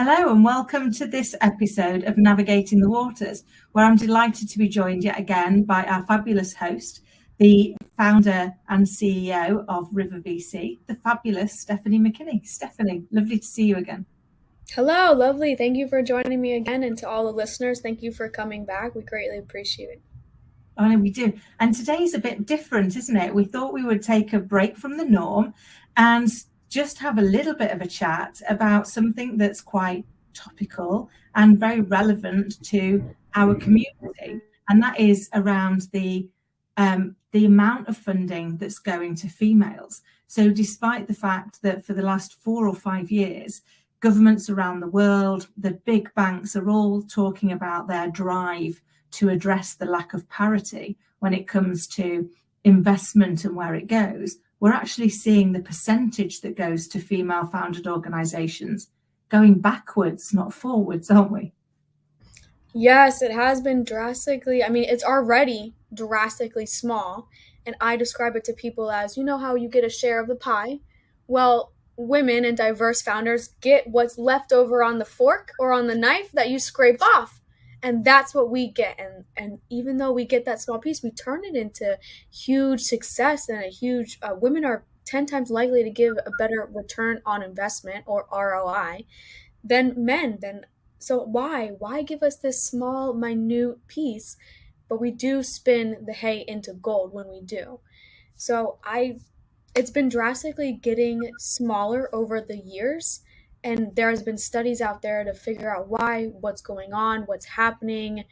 Hello and welcome to this episode of Navigating the Waters, where I'm delighted to be joined yet again by our fabulous host, the founder and CEO of River VC, the fabulous Stephanie Mckinney. Stephanie, lovely to see you again. Hello, lovely. Thank you for joining me again. And to all the listeners, thank you for coming back. We greatly appreciate it. Oh, no, we do. And today's a bit different, isn't it? We thought we would take a break from the norm and just have a little bit of a chat about something that's quite topical and very relevant to our community. And that is around the amount of funding that's going to females. So despite the fact that for the last 4 or 5 years, governments around the world, the big banks are all talking about their drive to address the lack of parity when it comes to investment and where it goes, we're actually seeing the percentage that goes to female-founded organisations going backwards, not forwards, aren't we? Yes, it has been drastically, it's already drastically small. And I describe it to people as, you know how you get a share of the pie? Well, women and diverse founders get what's left over on the fork or on the knife that you scrape off. And that's what we get. And even though we get that small piece, we turn it into huge success and a huge, women are 10 times likely to give a better return on investment or ROI than men. So why give us this small, minute piece, but we do spin the hay into gold when we do. So it's been drastically getting smaller over the years. And there's been studies out there to figure out why, what's going on, what's happening.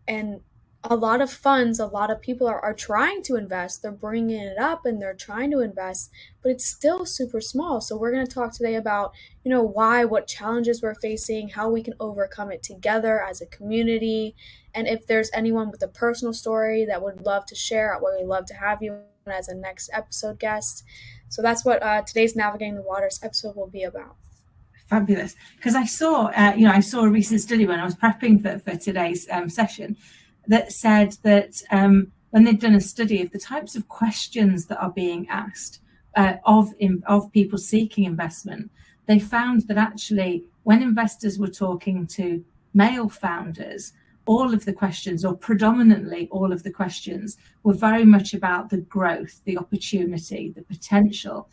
And a lot of funds, a lot of people are trying to invest. They're bringing it up and they're trying to invest, but it's still super small. So we're going to talk today about, why, what challenges we're facing, how we can overcome it together as a community. And if there's anyone with a personal story that would love to share, I would love to have you as a next episode guest. So that's what today's Navigating the Waters episode will be about. Fabulous. Because I saw a recent study when I was prepping for today's session that said that when they'd done a study of the types of questions that are being asked of people seeking investment, they found that actually when investors were talking to male founders, all of the questions, or predominantly all of the questions, were very much about the growth, the opportunity, the potential.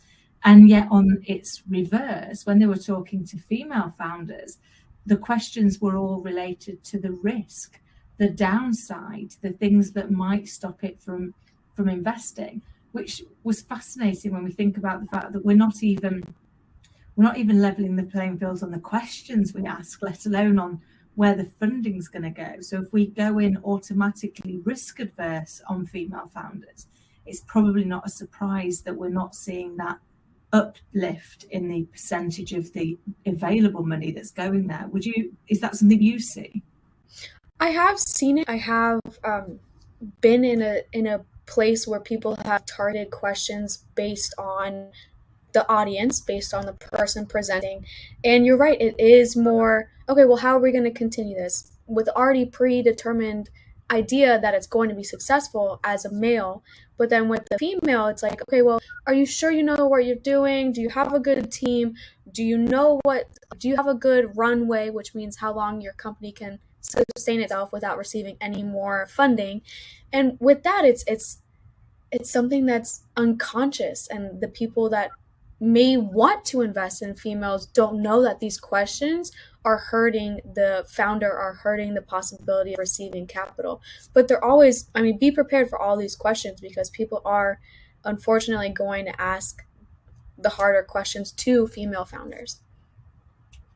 And yet on its reverse, when they were talking to female founders, the questions were all related to the risk, the downside, the things that might stop it from investing, which was fascinating when we think about the fact that we're not even leveling the playing fields on the questions we ask, let alone on where the funding's going to go. So if we go in automatically risk adverse on female founders, it's probably not a surprise that we're not seeing that uplift in the percentage of the available money that's going there. Is that something you see? I have seen it. I have been in a place where people have targeted questions based on the audience, based on the person presenting. And you're right, it is more, okay, well, how are we going to continue this? With already predetermined idea that it's going to be successful as a male, but then with the female, it's like, okay, well, are you sure you know what you're doing? Do you have a good team? Do you have a good runway, which means how long your company can sustain itself without receiving any more funding? And with that, it's something that's unconscious, and the people that may want to invest in females don't know that these questions are hurting the founder, are hurting the possibility of receiving capital. But they're always, be prepared for all these questions, because people are unfortunately going to ask the harder questions to female founders.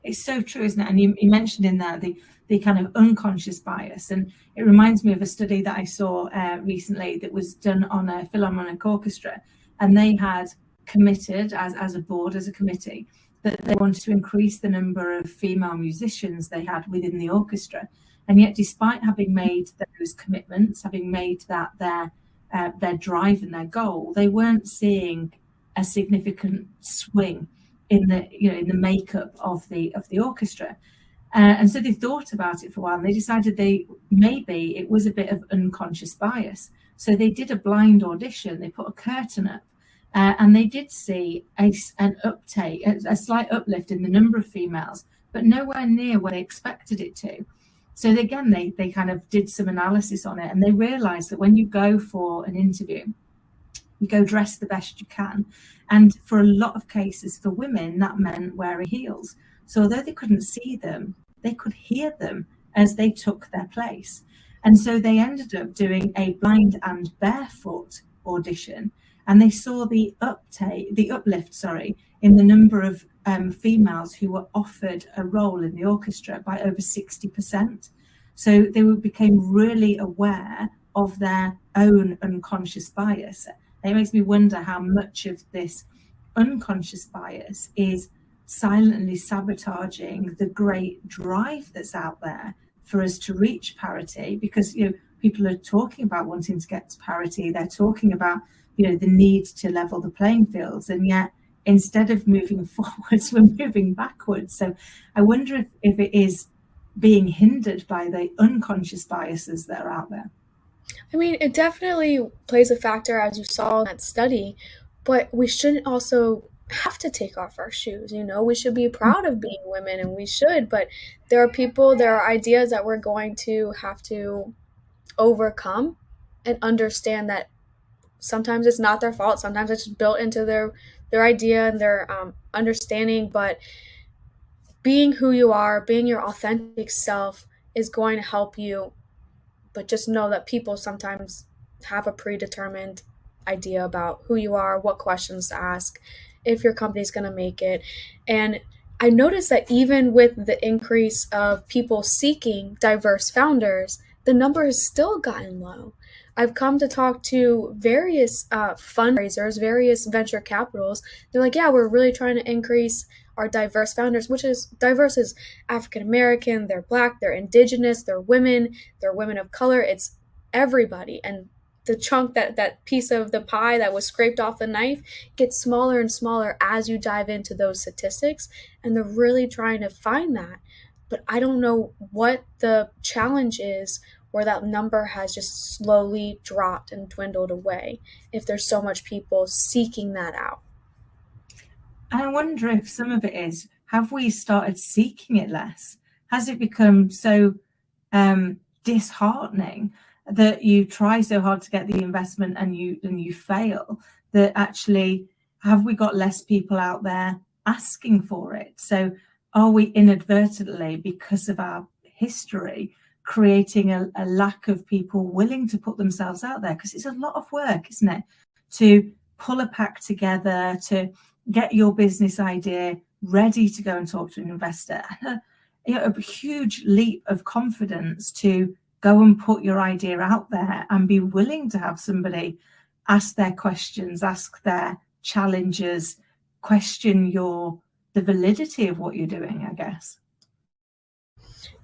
It's so true, isn't it? And you mentioned in there the kind of unconscious bias. And it reminds me of a study that I saw recently that was done on a Philharmonic orchestra. And they had committed as a board, as a committee, that they wanted to increase the number of female musicians they had within the orchestra. And yet, despite having made those commitments, having made that their drive and their goal, they weren't seeing a significant swing in the makeup of the orchestra. And so they thought about it for a while, and they decided maybe it was a bit of unconscious bias. So they did a blind audition. They put a curtain up. And they did see a slight uplift in the number of females, but nowhere near what they expected it to. So again, they kind of did some analysis on it, and they realized that when you go for an interview, you go dressed the best you can. And for a lot of cases for women, that meant wearing heels. So although they couldn't see them, they could hear them as they took their place. And so they ended up doing a blind and barefoot audition, and they saw the uplift, in the number of females who were offered a role in the orchestra by over 60%. So they became really aware of their own unconscious bias. It makes me wonder how much of this unconscious bias is silently sabotaging the great drive that's out there for us to reach parity, because people are talking about wanting to get to parity. They're talking about the need to level the playing fields, and yet instead of moving forwards, we're moving backwards. So I wonder if it is being hindered by the unconscious biases that are out there. I mean, it definitely plays a factor, as you saw in that study, but we shouldn't also have to take off our shoes. We should be proud of being women, and we should, but there are ideas that we're going to have to overcome and understand that sometimes it's not their fault. Sometimes it's just built into their idea and their understanding, but being who you are, being your authentic self is going to help you. But just know that people sometimes have a predetermined idea about who you are, what questions to ask, if your company's going to make it. And I noticed that even with the increase of people seeking diverse founders, the number has still gotten low. I've come to talk to various fundraisers, various venture capitals. They're like, yeah, we're really trying to increase our diverse founders, which is diverse as African American, they're Black, they're Indigenous, they're women of color. It's everybody. And the chunk, that piece of the pie that was scraped off the knife, gets smaller and smaller as you dive into those statistics. And they're really trying to find that. But I don't know what the challenge is where that number has just slowly dropped and dwindled away if there's so much people seeking that out. And I wonder if some of it is, have we started seeking it less? Has it become so disheartening that you try so hard to get the investment and you fail, that actually have we got less people out there asking for it? So are we inadvertently, because of our history, creating a lack of people willing to put themselves out there? Because it's a lot of work, isn't it, to pull a pack together, to get your business idea ready to go and talk to an investor. A huge leap of confidence to go and put your idea out there and be willing to have somebody ask their questions, ask their challenges, question the validity of what you're doing, I guess.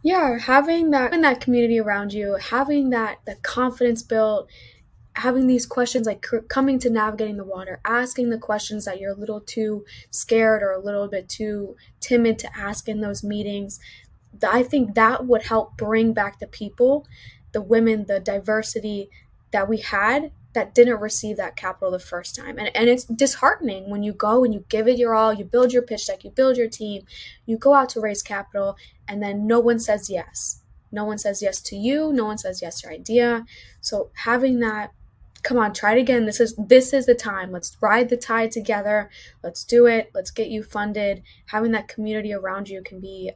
Yeah, having that community around you, having the confidence built, having these questions, like coming to navigating the water, asking the questions that you're a little too scared or a little bit too timid to ask in those meetings. I think that would help bring back the people, the women, the diversity that we had that didn't receive that capital the first time. And it's disheartening when you go and you give it your all, you build your pitch deck, you build your team, you go out to raise capital, and then no one says yes. No one says yes to you. No one says yes to your idea. So having that, come on, try it again. This is the time. Let's ride the tide together. Let's do it. Let's get you funded. Having that community around you can be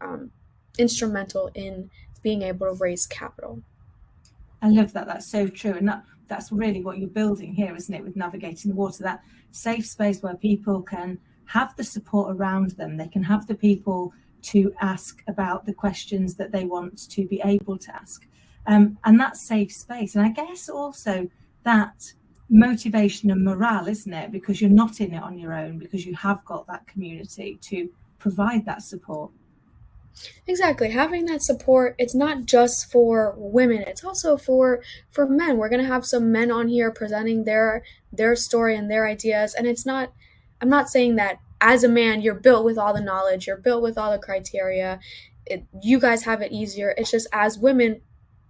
instrumental in being able to raise capital. I love that. That's so true. And that's really what you're building here, isn't it, with navigating the water, that safe space where people can have the support around them. They can have the people to ask about the questions that they want to be able to ask. And that safe space. And I guess also that motivation and morale, isn't it? Because you're not in it on your own, because you have got that community to provide that support. Exactly. Having that support, it's not just for women, it's also for men. We're going to have some men on here presenting their story and their ideas. And I'm not saying that as a man, you're built with all the knowledge, you're built with all the criteria. You guys have it easier. It's just as women,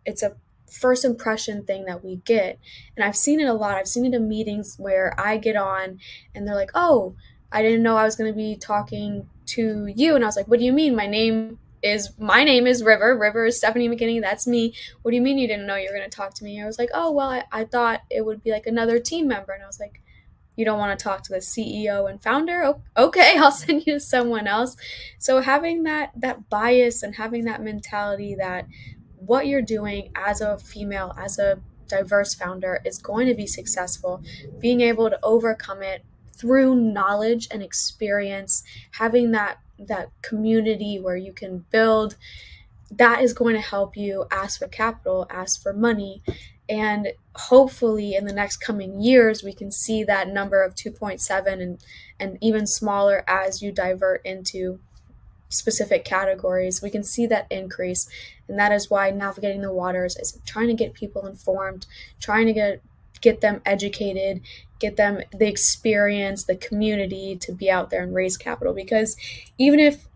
it's a first impression thing that we get. And I've seen it a lot. I've seen it in meetings where I get on and they're like, oh, I didn't know I was going to be talking to you. And I was like, what do you mean? My name is River. River is Stephanie McKinney. That's me. What do you mean you didn't know you were going to talk to me? I was like, oh, well, I thought it would be like another team member. And I was like, you don't want to talk to the CEO and founder? Okay, I'll send you to someone else. So having that bias and having that mentality that what you're doing as a female, as a diverse founder is going to be successful, being able to overcome it through knowledge and experience, having that community where you can build, that is going to help you ask for capital, ask for money. And hopefully in the next coming years, we can see that number of 2.7 and even smaller as you divert into specific categories. We can see that increase. And that is why Navigating the Waters is trying to get people informed, trying to get them educated, get them the experience, the community to be out there and raise capital. Because even if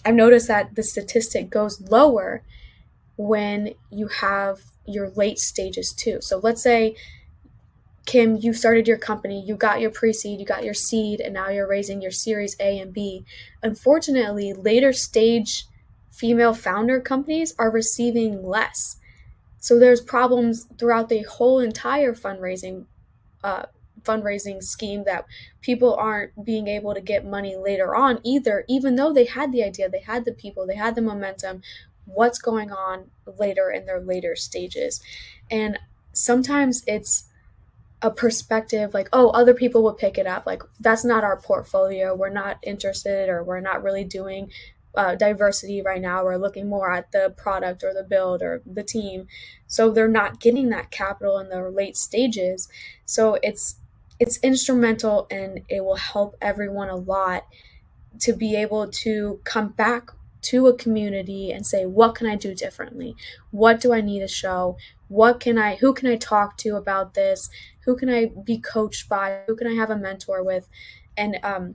I've noticed that the statistic goes lower when you have your late stages too. So let's say, Kim, you started your company, you got your pre-seed, you got your seed, and now you're raising your series A and B. Unfortunately, later stage female founder companies are receiving less. So there's problems throughout the whole entire fundraising scheme, that people aren't being able to get money later on either, even though they had the idea, they had the people, they had the momentum. What's going on later in their later stages? And sometimes it's a perspective like, oh, other people will pick it up. Like, that's not our portfolio. We're not interested, or we're not really doing diversity right now. We're looking more at the product or the build or the team. So they're not getting that capital in their late stages. So it's instrumental, and it will help everyone a lot to be able to come back to a community and say, what can I do differently? What do I need to show? Who can I talk to about this? Who can I be coached by? Who can I have a mentor with? And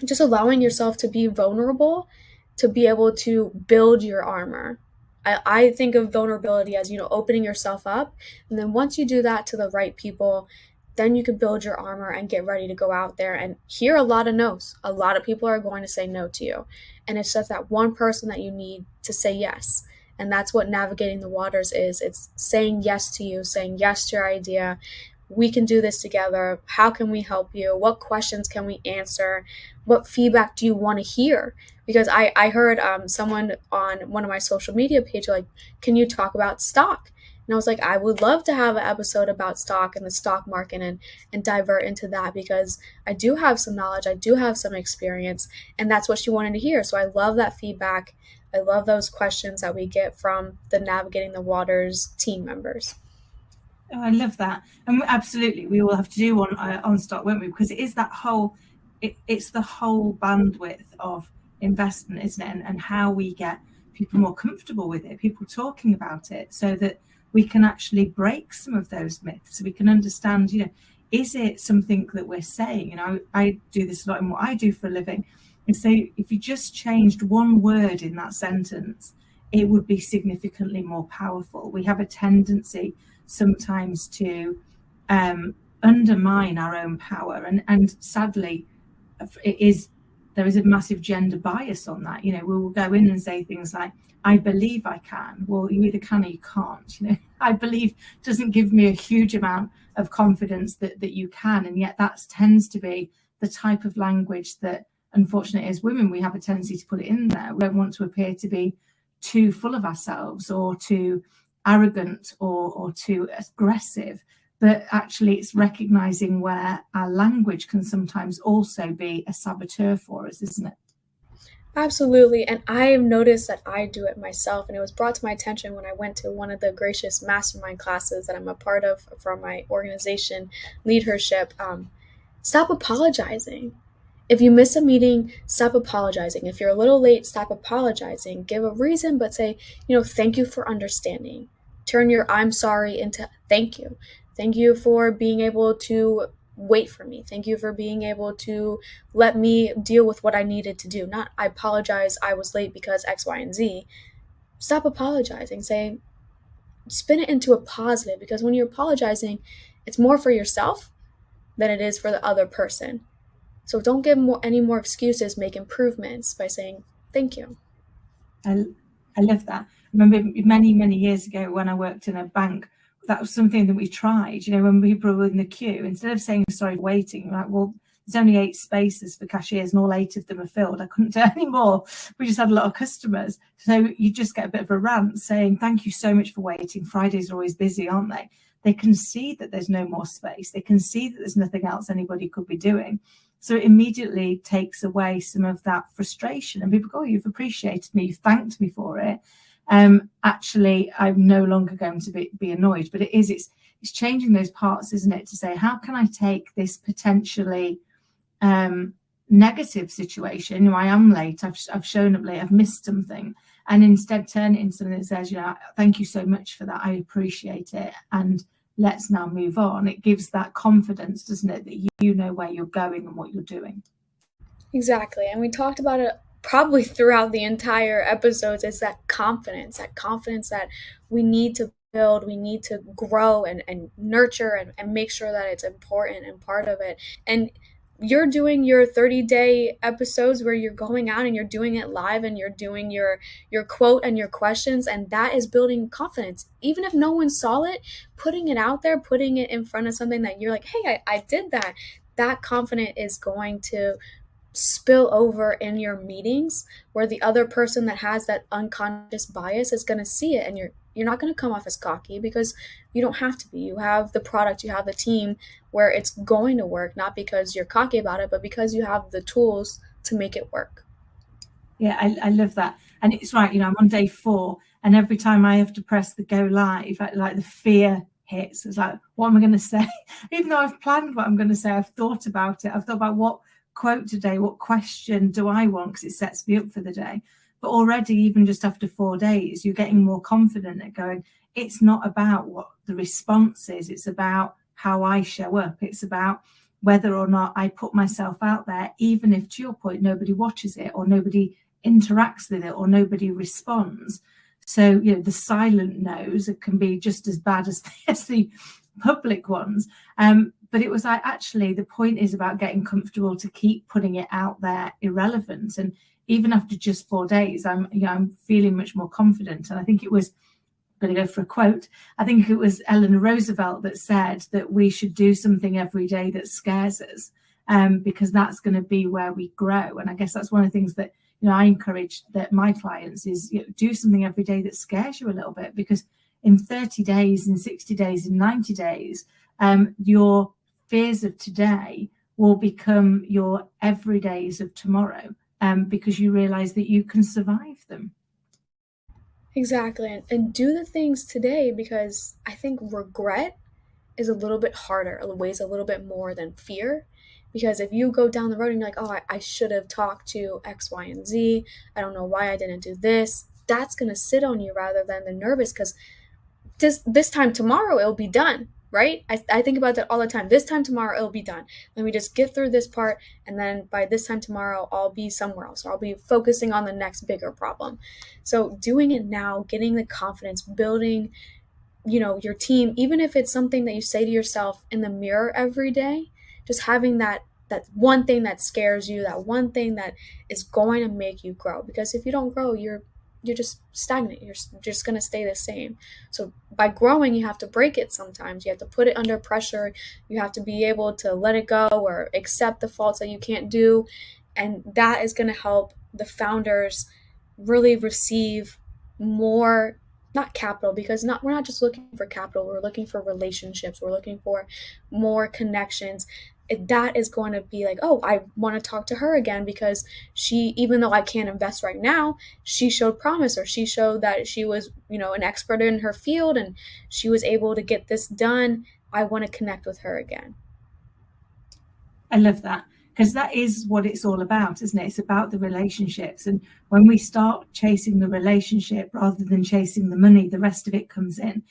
just allowing yourself to be vulnerable, to be able to build your armor. I think of vulnerability as, opening yourself up. And then once you do that to the right people, then you can build your armor and get ready to go out there and hear a lot of no's. A lot of people are going to say no to you. And it's just that one person that you need to say yes. And that's what Navigating the Waters is. It's saying yes to you, saying yes to your idea. We can do this together. How can we help you? What questions can we answer? What feedback do you want to hear? Because I heard someone on one of my social media pages, like, can you talk about stock? And I was like, I would love to have an episode about stock and the stock market and divert into that, because I do have some knowledge, I do have some experience, and that's what she wanted to hear. So I love that feedback. I love those questions that we get from the Navigating the Waters team members. Oh, I love that. And absolutely, we will have to do one on stock, won't we? Because it is that whole, it's the whole bandwidth of investment, isn't it? And how we get people more comfortable with it, people talking about it, so that we can actually break some of those myths. So we can understand, is it something that we're saying? I do this a lot in what I do for a living. And so if you just changed one word in that sentence, it would be significantly more powerful. We have a tendency sometimes to undermine our own power, and sadly there is a massive gender bias on that. We will go in and say things like, I believe I can. Well, you either can or you can't. I believe doesn't give me a huge amount of confidence that you can, and yet that tends to be the type of language that, unfortunately, as women, we have a tendency to put it in there. We don't want to appear to be too full of ourselves or too arrogant or too aggressive, but actually it's recognizing where our language can sometimes also be a saboteur for us, isn't it? Absolutely. And I've noticed that I do it myself. And it was brought to my attention when I went to one of the Gracious Mastermind classes that I'm a part of from my organization, Leadership. Stop apologizing. If you miss a meeting, stop apologizing. If you're a little late, stop apologizing. Give a reason, but say, thank you for understanding. Turn your I'm sorry into thank you. Thank you for being able to wait for me. Thank you for being able to let me deal with what I needed to do. Not, I apologize, I was late because X, Y, and Z. Stop apologizing. Say, spin it into a positive, because when you're apologizing, it's more for yourself than it is for the other person. So don't give any more excuses, make improvements by saying thank you. I love that. I remember many years ago when I worked in a bank, that was something that we tried. When people were in the queue, instead of saying sorry for waiting, like, well, there's only 8 spaces for cashiers and all 8 of them are filled. I couldn't do any more. We just had a lot of customers. So you just get a bit of a rant saying, thank you so much for waiting. Fridays are always busy, aren't they? They can see that there's no more space. They can see that there's nothing else anybody could be doing. So it immediately takes away some of that frustration. And people go, oh, you've appreciated me, you've thanked me for it. Actually, I'm no longer going to be annoyed. But it's changing those parts, isn't it? To say, how can I take this potentially negative situation, I am late, I've shown up late, I've missed something, and instead turn it into something that says, thank you so much for that, I appreciate it, and let's now move on. It gives that confidence, doesn't it, that you know where you're going and what you're doing. Exactly. And we talked about it probably throughout the entire episodes, is that confidence that we need to build, we need to grow and nurture and make sure that it's important and part of it. And you're doing your 30-day episodes where you're going out and you're doing it live and you're doing your quote and your questions, and that is building confidence. Even if no one saw it, putting it out there, putting it in front of something that you're like, hey, I did that. That confidence is going to spill over in your meetings, where the other person that has that unconscious bias is going to see it, and you're not going to come off as cocky, because you don't have to be. You have the product, you have the team where it's going to work, not because you're cocky about it, but because you have the tools to make it work. Yeah, I love that. And it's right, I'm on day 4, and every time I have to press the go live, like the fear hits. It's like, what am I going to say? Even though I've planned what I'm going to say, I've thought about it. I've thought about what quote today, what question do I want, because it sets me up for the day. But already, even just after 4 days, you're getting more confident at going, it's not about what the response is, it's about how I show up. It's about whether or not I put myself out there, even if, to your point, nobody watches it or nobody interacts with it or nobody responds. So, the silent no's can be just as bad as the public ones. But it was like, actually, the point is about getting comfortable to keep putting it out there irrelevant. And even after just 4 days, I'm feeling much more confident. And I think it was, I'm going to go for a quote, I think it was Eleanor Roosevelt that said that we should do something every day that scares us, because that's going to be where we grow. And I guess that's one of the things that I encourage that my clients is, do something every day that scares you a little bit, because in 30 days, in 60 days, in 90 days, your fears of today will become your everydays of tomorrow, because you realize that you can survive them. Exactly. And do the things today, because I think regret is a little bit harder, it weighs a little bit more than fear. Because if you go down the road and you're like, oh, I should have talked to X, Y, and Z, I don't know why I didn't do this, that's going to sit on you rather than the nervous, because this time tomorrow it'll be done, right? I think about that all the time. This time tomorrow it'll be done. Let me just get through this part, and then by this time tomorrow I'll be somewhere else, or I'll be focusing on the next bigger problem. So doing it now, getting the confidence, building your team, even if it's something that you say to yourself in the mirror every day, just having that one thing that scares you, that one thing that is going to make you grow. Because if you don't grow, you're just stagnant. You're just going to stay the same. So by growing, you have to break it sometimes. You have to put it under pressure. You have to be able to let it go or accept the faults that you can't do. And that is going to help the founders really receive more, not capital, because we're not just looking for capital. We're looking for relationships. We're looking for more connections. That is going to be like, oh, I want to talk to her again, because she, even though I can't invest right now, she showed promise, or she showed that she was, an expert in her field and she was able to get this done. I want to connect with her again. I love that, because that is what it's all about, isn't it? It's about the relationships. And when we start chasing the relationship rather than chasing the money, the rest of it comes in,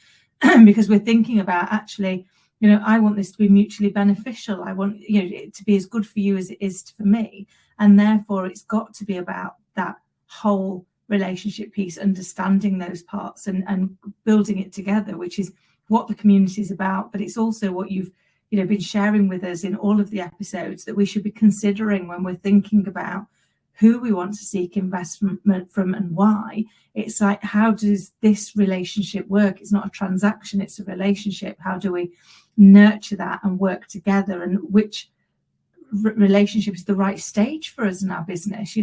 because we're thinking about, actually, I want this to be mutually beneficial. I want, it to be as good for you as it is for me. And therefore, it's got to be about that whole relationship piece, understanding those parts and building it together, which is what the community is about. But it's also what you've been sharing with us in all of the episodes that we should be considering when we're thinking about who we want to seek investment from and why. It's like, how does this relationship work? It's not a transaction, it's a relationship. How do we nurture that and work together? And which relationship is the right stage for us in our business?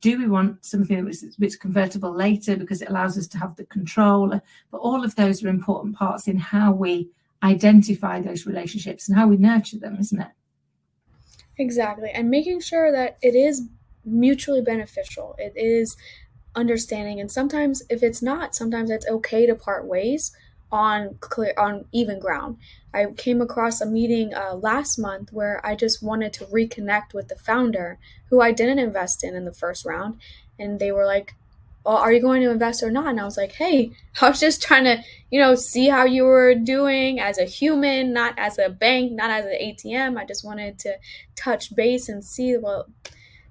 Do we want something that's convertible later because it allows us to have the control? But all of those are important parts in how we identify those relationships and how we nurture them, isn't it? Exactly. And making sure that it is mutually beneficial. It is understanding. And sometimes if it's not, sometimes it's okay to part ways on even ground. I came across a meeting last month where I just wanted to reconnect with the founder who I didn't invest in the first round. And they were like, well, are you going to invest or not? And I was like, hey, I was just trying to, see how you were doing as a human, not as a bank, not as an ATM. I just wanted to touch base and see, well,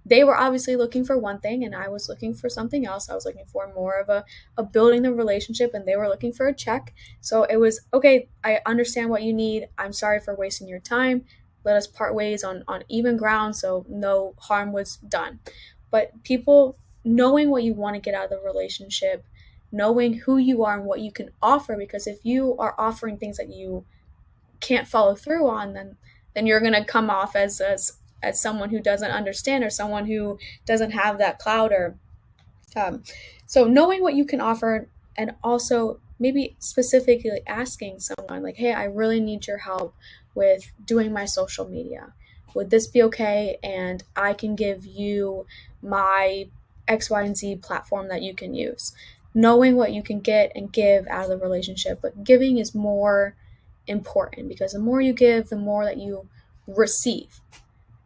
they were obviously looking for one thing and I was looking for something else. I was looking for more of a building the relationship, and they were looking for a check. So it was, okay, I understand what you need. I'm sorry for wasting your time. Let us part ways on even ground so no harm was done. But people knowing what you want to get out of the relationship, knowing who you are and what you can offer, because if you are offering things that you can't follow through on, then you're going to come off as someone who doesn't understand or someone who doesn't have that clout. Or so knowing what you can offer, and also maybe specifically asking someone like, hey, I really need your help with doing my social media. Would this be okay? And I can give you my X, Y, and Z platform that you can use. Knowing what you can get and give out of the relationship, but giving is more important, because the more you give, the more that you receive.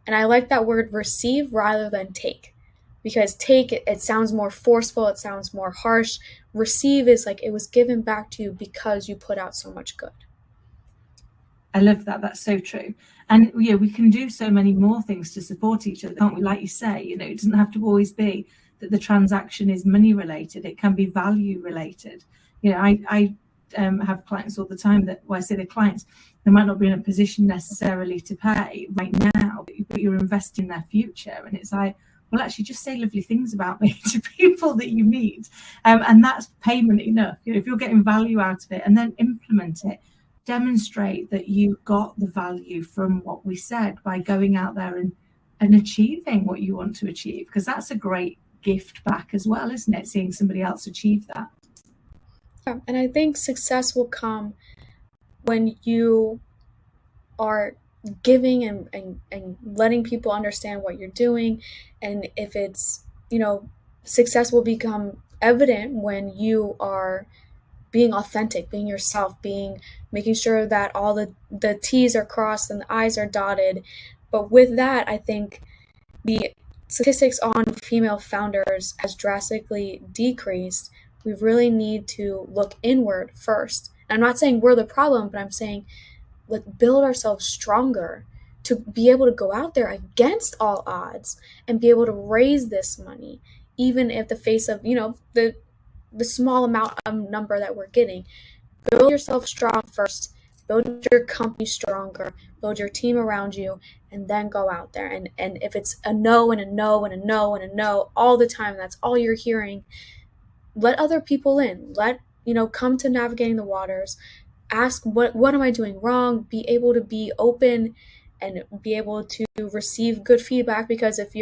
And I like that word receive rather than take, because take, it sounds more forceful, it sounds more harsh. Receive is like it was given back to you because you put out so much good. I love that. That's so true. And we can do so many more things to support each other, can't we? Like you say, it doesn't have to always be that the transaction is money related. It can be value related. I have clients all the time that, well, I say they're clients, they might not be in a position necessarily to pay right now, but you're investing in their future. And it's like, well, actually just say lovely things about me to people that you meet. And that's payment enough. If you're getting value out of it, and then implement it, demonstrate that you got the value from what we said by going out there and achieving what you want to achieve, because that's a great gift back as well, isn't it? Seeing somebody else achieve that. And I think success will come when you are giving and letting people understand what you're doing. And if it's, success will become evident when you are being authentic, being yourself, making sure that all the T's are crossed and the I's are dotted. But with that, I think the statistics on female founders has drastically decreased. We really need to look inward first. And I'm not saying we're the problem, but I'm saying let's build ourselves stronger to be able to go out there against all odds and be able to raise this money, even if the face of, the small amount of number that we're getting. Build yourself strong first, build your company stronger, build your team around you, and then go out there. And if it's a no and a no and a no and a no all the time, that's all you're hearing, let other people in. Come to Navigating the Waters. Ask, what am I doing wrong? Be able to be open and be able to receive good feedback, because if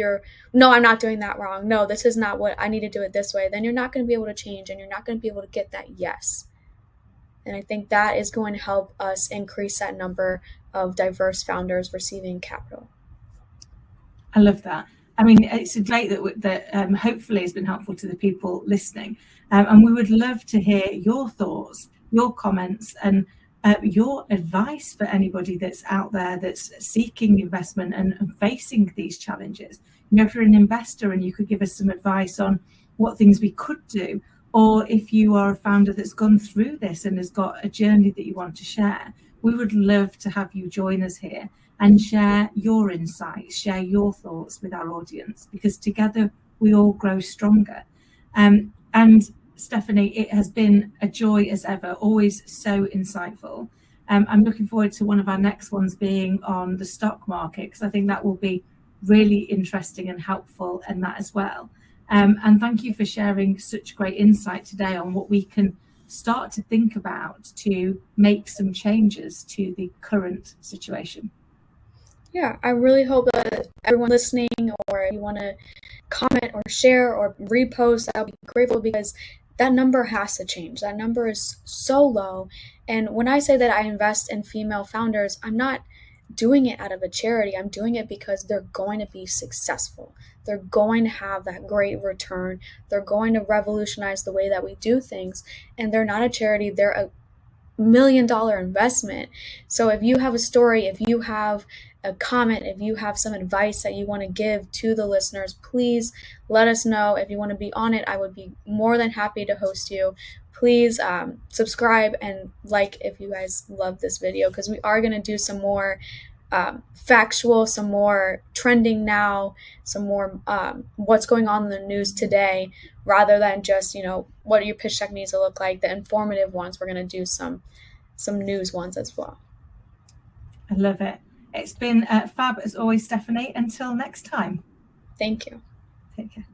no, I'm not doing that wrong. No, this is not what I need to do it this way. Then you're not going to be able to change, and you're not going to be able to get that yes. And I think that is going to help us increase that number of diverse founders receiving capital. I love that. I mean, it's great that hopefully has been helpful to the people listening. And we would love to hear your thoughts, your comments, and your advice for anybody that's out there that's seeking investment and facing these challenges. If you're an investor and you could give us some advice on what things we could do, or if you are a founder that's gone through this and has got a journey that you want to share, we would love to have you join us here and share your insights, share your thoughts with our audience, because together we all grow stronger. And Stephanie, it has been a joy as ever, always so insightful. I'm looking forward to one of our next ones being on the stock market, because I think that will be really interesting and helpful in that as well. And thank you for sharing such great insight today on what we can start to think about to make some changes to the current situation. Yeah, I really hope that everyone listening, or if you want to comment or share or repost, I'll be grateful, because that number has to change. That number is so low. And when I say that I invest in female founders, I'm not doing it out of a charity. I'm doing it because they're going to be successful. They're going to have that great return. They're going to revolutionize the way that we do things. And they're not a charity, they're a $1 million investment. So if you have a story, if you have a comment, if you have some advice that you want to give to the listeners, please let us know. If you want to be on it, I would be more than happy to host you. Please subscribe and like if you guys love this video, because we are going to do some more factual, some more trending now, some more what's going on in the news today, rather than just, what your pitch deck needs to look like. The informative ones, we're going to do some news ones as well. I love it. It's been fab as always, Stephanie. Until next time. Thank you. Take care.